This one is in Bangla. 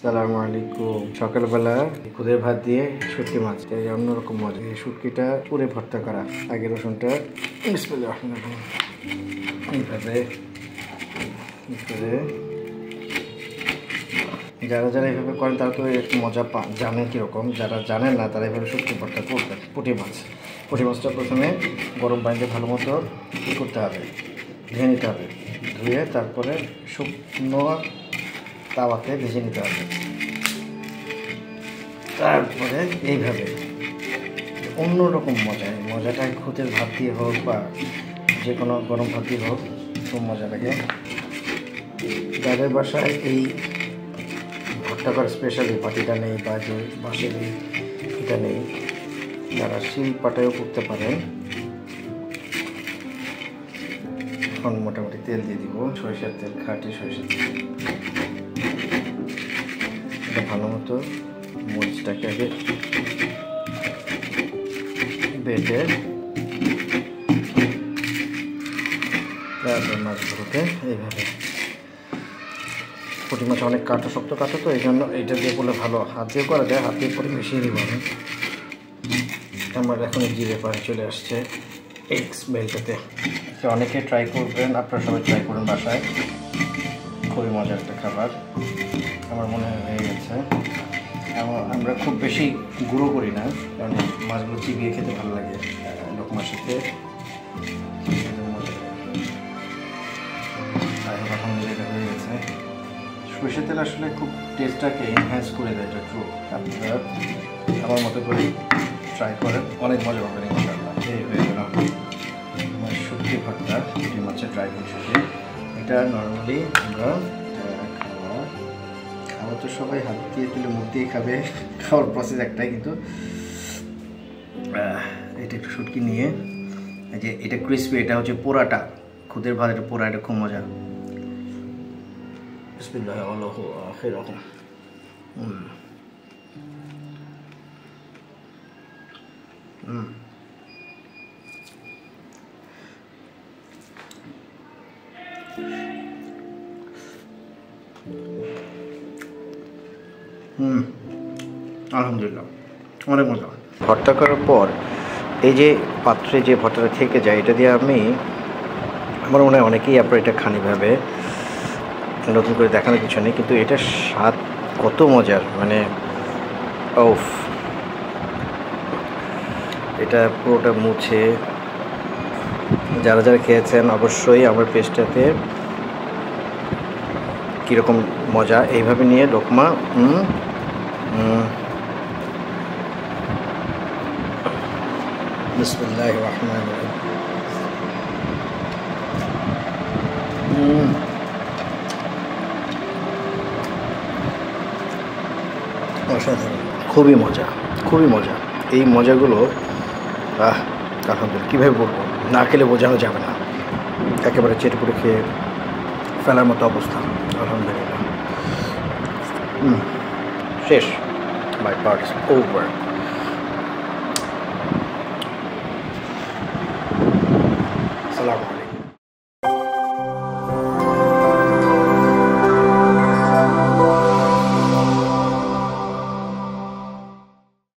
সালামু আলাইকুম। সকালবেলা খুদের ভাত দিয়ে শুটকি মাছ, অন্যরকম মজা। এই শুটকিটা পুরে ভর্তা করা। আগে রসুনটা বিসমিল্লাহির রহমানির রহিম এইভাবে যারা যারা এইভাবে করেন তারা তো একটু মজা পান, জানেন কীরকম। যারা জানেন না তারা এইভাবে শুটকি ভর্তা করবেন। পুঁটি মাছটা প্রথমে গরম পানিতে ভালো মতো করতে হবে, ধুয়ে নিতে হবে। ধুয়ে তারপরে শুকনো তাওয়াতে ভেজে নিতে হবে। তারপরে এইভাবে অন্যরকম মজাটা খুদের ভাত দিয়ে হোক বা যে কোনো গরম ভাত দিয়ে হোক, খুব মজা লাগে। যাদের বাসায় এই ভর্তা করার স্পেশালি পাটিটা নেই বা যে বাঁশের এটা নেই, তারা শিল পাটায়ও করতে পারেন। এখন মোটামুটি তেল দিয়ে দিব, সরিষার তেল, খাঁটি সরিষার তেল। এটা ভালো মতো মরিচটাকে আগে বেটে তারপর মাছগুলোকে এইভাবে, পুঁটি মাছ অনেক শক্ত কাটো, তো এই জন্য এইটা দিয়ে করলে ভালো। হাত দিয়ে করা যায়, হাত দিয়ে করে মিশিয়ে দিব আমি। আমার এখন জিরে পানি চলে আসছে এই স্মেলটাতে। অনেকে ট্রাই করবেন, আপনারা সবাই ট্রাই করুন বাসায়। খুবই মজার একটা খাবার আমার মনে হয়ে গেছে। আমরা খুব বেশি গুঁড়ো করি না, কারণ মাছগুলো চিবিয়ে খেতে ভালো লাগে লোকমার সাথে। হয়ে গেছে। সরষের তেল আসলে খুব টেস্টটাকে এনহ্যান্স করে দেয়, এটা ট্রু। আপনারা আমার মতো করে ট্রাই করেন, অনেক মজা পাবেন ইনশাআল্লাহ। এই হয়ে গেল আমার শুটকি ভর্তা, পুঁটি মাছের ড্রাই ফিশ। এটা নর্মালি আমরা খাওয়া তো সবাই হাত দিয়ে তুলে মুখ দিয়ে খাবে, খাওয়ার প্রসেস একটাই, কিন্তু এটা একটু শুটকি নিয়ে এই যে এটা ক্রিসপি, এটা হচ্ছে পোড়াটা, খুদের ভাত, এটা পোড়া, এটা খুব মজা। বিসমিল্লাহ আল্লাহু আখির রকম। আলহামদুলিল্লাহ, অনেক মজা। ভর্তা করার পর এই যে পাত্রে যে ভর্তাটা থেকে যায়, এটা দিয়ে আমার মনে হয় অনেকেই আপনার এটা খানিভাবে, নতুন করে দেখানোর কিছু নেই, কিন্তু এটা স্বাদ কত মজার, মানে ওফ। এটা পুরোটা মুছে যারা যারা খেয়েছেন অবশ্যই আমার পেজটাতে কীরকম মজা এইভাবে নিয়ে লোকমা বিসমিল্লাহির রহমানির রহিম। অসাধারণ, খুবই মজা। এই মজাগুলো আলহামদুলিল্লাহ, কীভাবে বলবো, না খেলে বোঝানো যাবে না। একেবারে চেটে পুটে খেয়ে ফেলার মতো অবস্থা। আলহামদুলিল্লাহ, শেষ। মাই পার্ট ইজ ওভার। সালাম।